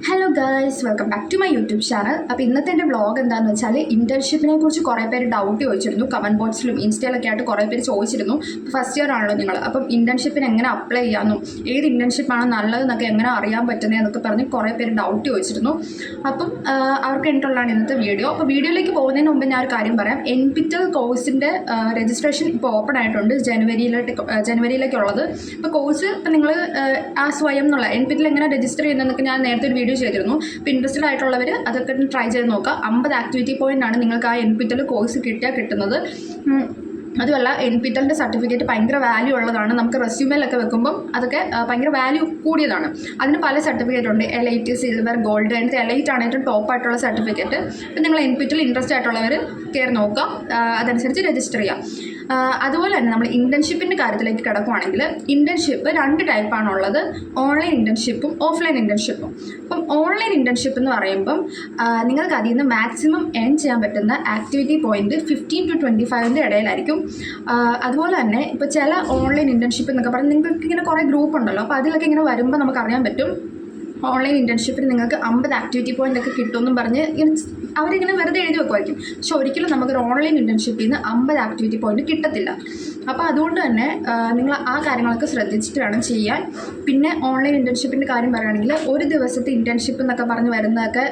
Hello guys, welcome back to my YouTube channel. അപ്പോൾ ഇന്നത്തെ എൻ്റെ വ്ളോഗ് എന്താണെന്ന് വെച്ചാൽ ഇൻറ്റേൺഷിപ്പിനെ കുറിച്ച് കുറേ പേര് ഡൗട്ട് ചോദിച്ചിരുന്നു. കമൻറ്റ് ബോക്സിലും ഇൻസ്റ്റയിലൊക്കെ ആയിട്ട് കുറേ പേര് ചോദിച്ചിരുന്നു. ഫസ്റ്റ് ഇയർ ആണല്ലോ നിങ്ങൾ, അപ്പം ഇൻറ്റേൺഷിപ്പിന് എങ്ങനെ അപ്ലൈ ചെയ്യാമെന്നും ഏത് ഇൻറ്റേൺഷിപ്പാണ് നല്ലതെന്നൊക്കെ എങ്ങനെ അറിയാൻ പറ്റുന്നതെന്നൊക്കെ പറഞ്ഞ് കുറേ പേര് ഡൗട്ട് ചോദിച്ചിരുന്നു. അപ്പം അവർക്ക് വേണ്ടിയിട്ടുള്ളതാണ് ഇന്നത്തെ വീഡിയോ. അപ്പോൾ വീഡിയോയിലേക്ക് പോകുന്നതിന് മുമ്പ് ഞാൻ ഒരു കാര്യം പറയാം. NPTEL കോഴ്സിൻ്റെ രജിസ്ട്രേഷൻ ഇപ്പോൾ ഓപ്പൺ ആയിട്ടുണ്ട് ജനുവരിയിലേക്കുള്ളത്. ഇപ്പോൾ കോഴ്സ് ഇപ്പം നിങ്ങൾ ആ സ്വയം എന്നുള്ള NPTEL എങ്ങനെ രജിസ്റ്റർ ചെയ്യുന്നതെന്നൊക്കെ ഞാൻ നേരത്തെ ഒരു വീഡിയോ ചെയ്തിരുന്നു. ഇപ്പോൾ ഇൻട്രസ്റ്റഡ് ആയിട്ടുള്ളവർ അതൊക്കെ ട്രൈ ചെയ്ത് നോക്കുക. 50 ആക്ടിവിറ്റി പോയിൻ്റ് ആണ് നിങ്ങൾക്ക് ആ NPTEL കോഴ്സ് കിട്ടുന്നത്. അതുമല്ല NPTELൻ്റെ സർട്ടിഫിക്കറ്റ് ഭയങ്കര വാല്യൂ ഉള്ളതാണ്. നമുക്ക് റെസ്യൂമേലൊക്കെ വെക്കുമ്പം അതൊക്കെ ഭയങ്കര വാല്യൂ കൂടിയതാണ്. അതിന് പല സർട്ടിഫിക്കറ്റ് ഉണ്ട്. Elite, silver, gold. അതിൻ്റെ എലൈറ്റ് ആണ് ഏറ്റവും ടോപ്പായിട്ടുള്ള സർട്ടിഫിക്കറ്റ്. അപ്പം നിങ്ങൾ NPTEL ഇൻട്രസ്റ്റ് ആയിട്ടുള്ളവർ കയറി നോക്കുക, അതനുസരിച്ച് രജിസ്റ്റർ ചെയ്യുക. അതുപോലെ തന്നെ നമ്മൾ ഇൻറ്റേൺഷിപ്പിൻ്റെ കാര്യത്തിലേക്ക് കിടക്കുകയാണെങ്കിൽ ഇൻറ്റേൺഷിപ്പ് 2 ടൈപ്പാണുള്ളത്. ഓൺലൈൻ ഇൻറ്റേൺഷിപ്പും ഓഫ്ലൈൻ ഇൻറ്റേൺഷിപ്പും. അപ്പം ഓൺലൈൻ ഇൻറ്റേൺഷിപ്പ് എന്ന് പറയുമ്പം നിങ്ങൾക്ക് അതിൽ നിന്ന് മാക്സിമം ഏൺ ചെയ്യാൻ പറ്റുന്ന ആക്ടിവിറ്റി പോയിൻറ്റ് 15 to 25 ഇടയിലായിരിക്കും. അതുപോലെ തന്നെ ഇപ്പോൾ ചില ഓൺലൈൻ ഇൻറ്റേൺഷിപ്പ് എന്നൊക്കെ പറഞ്ഞാൽ നിങ്ങൾക്ക് ഇങ്ങനെ കുറേ ഗ്രൂപ്പ് ഉണ്ടല്ലോ, അപ്പോൾ അതിലൊക്കെ ഇങ്ങനെ വരുമ്പോൾ നമുക്കറിയാൻ പറ്റും ഓൺലൈൻ ഇൻറ്റേൺഷിപ്പിന് നിങ്ങൾക്ക് 50 ആക്ടിവിറ്റി പോയിൻ്റ് ഒക്കെ കിട്ടുമെന്നും പറഞ്ഞ് അവരിങ്ങനെ വെറുതെ എഴുതി വെക്കുമായിരിക്കും. പക്ഷെ ഒരിക്കലും നമുക്കൊരു ഓൺലൈൻ ഇൻറ്റേൺഷിപ്പിൽ നിന്ന് 50 ആക്ടിവിറ്റി പോയിൻ്റ് കിട്ടത്തില്ല. അപ്പോൾ അതുകൊണ്ട് തന്നെ നിങ്ങൾ ആ കാര്യങ്ങളൊക്കെ ശ്രദ്ധിച്ചിട്ട് വേണം ചെയ്യാൻ. പിന്നെ ഓൺലൈൻ ഇൻറ്റേൺഷിപ്പിൻ്റെ കാര്യം പറയുകയാണെങ്കിൽ ഒരു ദിവസത്തെ ഇൻറ്റേൺഷിപ്പ് എന്നൊക്കെ പറഞ്ഞ് വരുന്നതൊക്കെ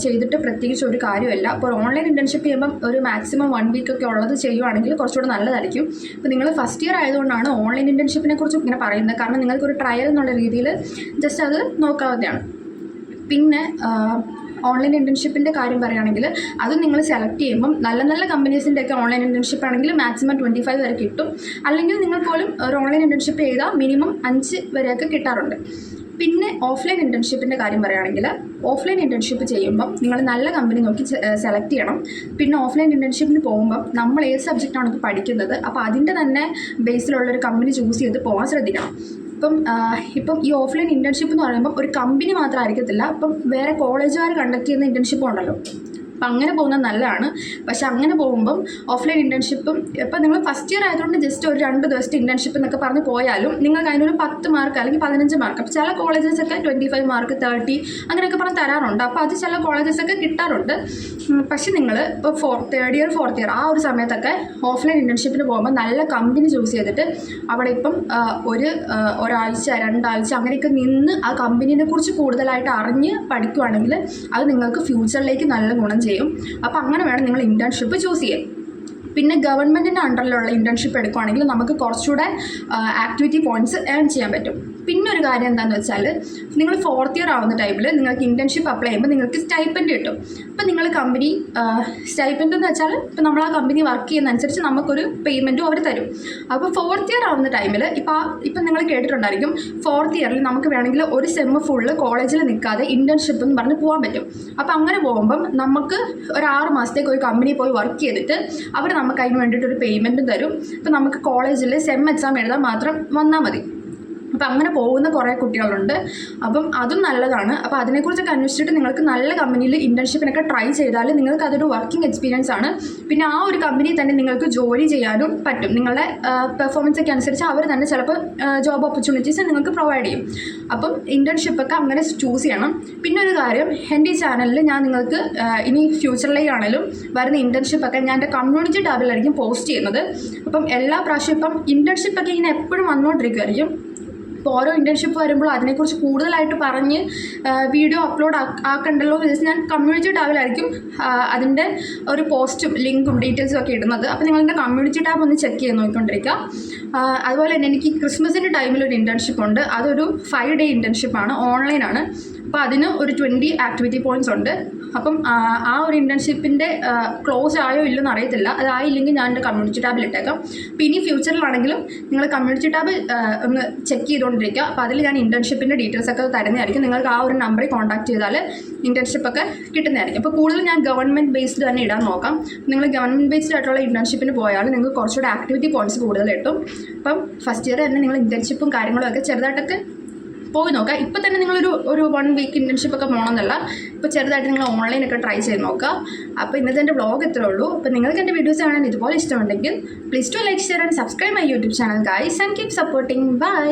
ചെയ്തിട്ട് പ്രത്യേകിച്ച് ഒരു കാര്യമല്ല. അപ്പോൾ ഓൺലൈൻ ഇൻറ്റേൺഷിപ്പ് ചെയ്യുമ്പം ഒരു മാക്സിമം 1 വീക്കൊക്കെ ഉള്ളത് ചെയ്യുവാണെങ്കിൽ കുറച്ചുകൂടെ നല്ലതായിരിക്കും. ഇപ്പോൾ നിങ്ങൾ ഫസ്റ്റ് ഇയർ ആയതുകൊണ്ടാണ് ഓൺലൈൻ ഇൻറ്റേൺഷിപ്പിനെ കുറിച്ച് ഇങ്ങനെ പറയുന്നത്. കാരണം നിങ്ങൾക്കൊരു ട്രയൽ എന്നുള്ള രീതിയിൽ ജസ്റ്റ് അത് നോക്കാവുന്നതാണ്. പിന്നെ ഓൺലൈൻ ഇൻറ്റേൺഷിപ്പിൻ്റെ കാര്യം പറയുകയാണെങ്കിൽ അത് നിങ്ങൾ സെലക്ട് ചെയ്യുമ്പം നല്ല കമ്പനീസിൻ്റെയൊക്കെ ഓൺലൈൻ ഇൻറ്റേൺഷിപ്പ് ആണെങ്കിൽ മാക്സിമം 25 വരെ കിട്ടും. അല്ലെങ്കിൽ നിങ്ങൾ പോലും ഒരു ഓൺലൈൻ ഇൻറ്റേൺഷിപ്പ് ചെയ്താൽ മിനിമം 5 വരെയൊക്കെ കിട്ടാറുണ്ട്. പിന്നെ ഓഫ്ലൈൻ ഇൻറ്റേൺഷിപ്പിൻ്റെ കാര്യം പറയുകയാണെങ്കിൽ ഓഫ്ലൈൻ ഇൻറ്റേൺഷിപ്പ് ചെയ്യുമ്പം നിങ്ങൾ നല്ല കമ്പനി നോക്കി സെലക്ട് ചെയ്യണം. പിന്നെ ഓഫ്ലൈൻ ഇൻറ്റേൺഷിപ്പിന് പോകുമ്പം നമ്മൾ ഏത് സബ്ജക്റ്റാണ് ഇപ്പോൾ പഠിക്കുന്നത് അപ്പോൾ അതിൻ്റെ തന്നെ ബേസിലുള്ളൊരു കമ്പനി ചൂസ് ചെയ്ത് പോകാൻ ശ്രദ്ധിക്കണം. ഇപ്പം ഈ ഓഫ്ലൈൻ ഇൻറ്റേൺഷിപ്പ് എന്ന് പറയുമ്പോൾ ഒരു കമ്പനി മാത്രമായിരിക്കത്തില്ല. ഇപ്പം വേറെ കോളേജുകാർ കണ്ടക്ട് ചെയ്യുന്ന ഇൻറ്റേൺഷിപ്പും ഉണ്ടല്ലോ. അപ്പം അങ്ങനെ പോകുന്നത് നല്ലതാണ്. പക്ഷേ അങ്ങനെ പോകുമ്പം ഓഫ്ലൈൻ ഇൻറ്റേൺഷിപ്പും ഇപ്പം നിങ്ങൾ ഫസ്റ്റ് ഇയർ ആയതുകൊണ്ട് ജസ്റ്റ് ഒരു 2 ദിവസത്തെ ഇൻറ്റേൺഷിപ്പ് എന്നൊക്കെ പറഞ്ഞ് പോയാലും നിങ്ങൾക്ക് അതിനൊരു 10 മാർക്ക് അല്ലെങ്കിൽ 15 മാർക്ക്. അപ്പോൾ ചില കോളേജസൊക്കെ 25 മാർക്ക് 30 അങ്ങനെയൊക്കെ പറഞ്ഞ് തരാറുണ്ട്. അപ്പോൾ അത് ചില കോളേജസൊക്കെ കിട്ടാറുണ്ട്. പക്ഷേ നിങ്ങൾ ഇപ്പോൾ തേർഡ് ഇയർ ഫോർത്ത് ഇയർ ആ ഒരു സമയത്തൊക്കെ ഓഫ്ലൈൻ ഇൻറ്റേൺഷിപ്പിന് പോകുമ്പോൾ നല്ല കമ്പനി ചൂസ് ചെയ്തിട്ട് അവിടെ ഇപ്പം ഒരാഴ്ച 2 ആഴ്ച അങ്ങനെയൊക്കെ നിന്ന് ആ കമ്പനീനെ കുറിച്ച് കൂടുതലായിട്ട് അറിഞ്ഞ് പഠിക്കുകയാണെങ്കിൽ അത് നിങ്ങൾക്ക് ഫ്യൂച്ചറിലേക്ക് നല്ല ഗുണം ചെയ്യും. അപ്പോൾ അങ്ങനെ വേണം നിങ്ങൾ ഇൻറ്റേൺഷിപ്പ് ചൂസ് ചെയ്യാൻ. പിന്നെ ഗവൺമെൻറ്റിൻ്റെ അണ്ടറിലുള്ള ഇൻറ്റേൺഷിപ്പ് എടുക്കുകയാണെങ്കിൽ നമുക്ക് കുറച്ചുകൂടെ ആക്ടിവിറ്റി പോയിൻറ്റ്സ് ഏൺ ചെയ്യാൻ പറ്റും. പിന്നെ ഒരു കാര്യം എന്താണെന്ന് വെച്ചാൽ നിങ്ങൾ ഫോർത്ത് ഇയർ ആവുന്ന ടൈമിൽ നിങ്ങൾക്ക് ഇൻറ്റേൺഷിപ്പ് അപ്ലൈ ചെയ്യുമ്പോൾ നിങ്ങൾക്ക് സ്റ്റൈപ്പൻഡ് കിട്ടും. അപ്പോൾ നിങ്ങൾ കമ്പനി സ്റ്റൈപ്പൻഡ് എന്ന് വെച്ചാൽ ഇപ്പോൾ നമ്മൾ ആ കമ്പനി വർക്ക് ചെയ്യുന്നതനുസരിച്ച് നമുക്കൊരു പേയ്മെൻറ്റും അവർ തരും. അപ്പോൾ ഫോർത്ത് ഇയർ ആവുന്ന ടൈമിൽ ഇപ്പം നിങ്ങൾ കേട്ടിട്ടുണ്ടായിരിക്കും ഫോർത്ത് ഇയറിൽ നമുക്ക് വേണമെങ്കിൽ ഒരു സെമ്മ് ഫുള്ള് കോളേജിൽ നിൽക്കാതെ ഇൻറ്റേൺഷിപ്പ് എന്ന് പറഞ്ഞ് പോകാൻ പറ്റും. അപ്പോൾ അങ്ങനെ പോകുമ്പം നമുക്ക് ഒരു 6 മാസത്തേക്ക് ഒരു കമ്പനി പോയി വർക്ക് ചെയ്തിട്ട് അവർ നമുക്ക് അതിന് വേണ്ടിയിട്ടൊരു പേയ്മെൻറ്റും തരും. ഇപ്പോൾ നമുക്ക് കോളേജിൽ സെം എക്സാം എഴുതാൻ മാത്രം വന്നാൽ മതി. അപ്പോൾ അങ്ങനെ പോകുന്ന കുറേ കുട്ടികളുണ്ട്. അപ്പം അതും നല്ലതാണ്. അപ്പോൾ അതിനെക്കുറിച്ചൊക്കെ അന്വേഷിച്ചിട്ട് നിങ്ങൾക്ക് നല്ല കമ്പനിയിൽ ഇൻറ്റേൺഷിപ്പിനൊക്കെ ട്രൈ ചെയ്താൽ നിങ്ങൾക്ക് അതൊരു വർക്കിംഗ് എക്സ്പീരിയൻസ് ആണ്. പിന്നെ ആ ഒരു കമ്പനിയിൽ തന്നെ നിങ്ങൾക്ക് ജോലി ചെയ്യാനും പറ്റും. നിങ്ങളുടെ പെർഫോമൻസൊക്കെ അനുസരിച്ച് അവർ തന്നെ ചിലപ്പോൾ ജോബ് ഓപ്പർച്യൂണിറ്റീസ് നിങ്ങൾക്ക് പ്രൊവൈഡ് ചെയ്യും. അപ്പം ഇൻറ്റേൺഷിപ്പൊക്കെ അങ്ങനെ ചൂസ് ചെയ്യണം. പിന്നെ ഒരു കാര്യം, എൻ്റെ ഈ ചാനലിൽ ഞാൻ നിങ്ങൾക്ക് ഇനി ഫ്യൂച്ചറിലേക്കാണെങ്കിലും വരുന്ന ഇൻറ്റേൺഷിപ്പൊക്കെ ഞാൻ എൻ്റെ കമ്മ്യൂണിറ്റി ടാബിലായിരിക്കും പോസ്റ്റ് ചെയ്യുന്നത്. അപ്പം എല്ലാ പ്രാവശ്യം ഇപ്പം ഇൻറ്റേൺഷിപ്പൊക്കെ ഇങ്ങനെ എപ്പോഴും വന്നുകൊണ്ടിരിക്കുമായിരിക്കും. ഇപ്പോൾ ഓരോ ഇൻറ്റേൺഷിപ്പ് വരുമ്പോൾ അതിനെക്കുറിച്ച് കൂടുതലായിട്ട് പറഞ്ഞ് വീഡിയോ അപ്ലോഡ് ആക്കണ്ടല്ലോ എന്ന് വെച്ചാൽ ഞാൻ കമ്മ്യൂണിറ്റി ടാബിലായിരിക്കും അതിൻ്റെ ഒരു പോസ്റ്റും ലിങ്കും ഡീറ്റെയിൽസും ഒക്കെ ഇടുന്നത്. അപ്പോൾ നിങ്ങളെൻ്റെ കമ്മ്യൂണിറ്റി ടാബ് ഒന്ന് ചെക്ക് ചെയ്ത് നോക്കിക്കൊണ്ടിരിക്കുക. അതുപോലെ തന്നെ എനിക്ക് ക്രിസ്മസിൻ്റെ ടൈമിലൊരു ഇൻറ്റേൺഷിപ്പ് ഉണ്ട്. അതൊരു 5 ഡേ ഇൻറ്റേൺഷിപ്പാണ്, ഓൺലൈനാണ്. അപ്പോൾ അതിന് ഒരു 20 ആക്ടിവിറ്റി പോയിൻറ്റ്സ് ഉണ്ട്. അപ്പം ആ ഒരു ഇൻറ്റേൺഷിപ്പിൻ്റെ ക്ലോസ് ആയോ ഇല്ലെന്ന് അറിയത്തില്ല. അതായില്ലെങ്കിൽ ഞാൻ എൻ്റെ കമ്മ്യൂണിറ്റി ടാബിൽ ഇട്ടേക്കാം. അപ്പോൾ ഇനി ഫ്യൂച്ചറിലാണെങ്കിലും നിങ്ങൾ കമ്മ്യൂണിറ്റി ടാബ് ഒന്ന് ചെക്ക് ചെയ്തുകൊണ്ടിരിക്കുക. അപ്പോൾ അതിൽ ഞാൻ ഇൻറ്റേൺഷിപ്പിൻ്റെ ഡീറ്റെയിൽസൊക്കെ തരുന്നതായിരിക്കും. നിങ്ങൾക്ക് ആ ഒരു നമ്പറിൽ കോൺടാക്ട് ചെയ്താൽ ഇൻറ്റേൺഷിപ്പൊക്കെ കിട്ടുന്നതായിരിക്കും. അപ്പോൾ കൂടുതൽ ഞാൻ ഗവൺമെൻറ് ബേസ്ഡ് തന്നെ ഇടാൻ നോക്കാം. നിങ്ങൾ ഗവൺമെൻറ് ബേസ്ഡ് ആയിട്ടുള്ള ഇൻറ്റേൺഷിപ്പിന് പോയാൽ നിങ്ങൾക്ക് കുറച്ചുകൂടെ ആക്ടിവിറ്റി പോയിൻറ്റ്സ് കൂടുതൽ കിട്ടും. അപ്പം ഫസ്റ്റ് ഇയർ തന്നെ നിങ്ങൾ ഇൻറ്റേൺഷിപ്പും കാര്യങ്ങളും ഒക്കെ ചെറുതായിട്ടൊക്കെ പോയി നോക്കുക. ഇപ്പോൾ തന്നെ നിങ്ങളൊരു 1 വീക്ക് ഇൻറ്റേൺഷിപ്പൊക്കെ പോകണമെന്നല്ല, ഇപ്പോൾ ചെറുതായിട്ട് നിങ്ങൾ ഓൺലൈനൊക്കെ ട്രൈ ചെയ്ത് നോക്കുക. അപ്പോൾ ഇന്നത്തെ എൻ്റെ വ്ളോഗ് ഇത്രേ ഉള്ളൂ. അപ്പോൾ നിങ്ങൾക്ക് എൻ്റെ വീഡിയോസ് കാണാൻ ഇതുപോലെ ഇഷ്ടമുണ്ടെങ്കിൽ please to like, share and subscribe my YouTube channel guys and keep supporting. By.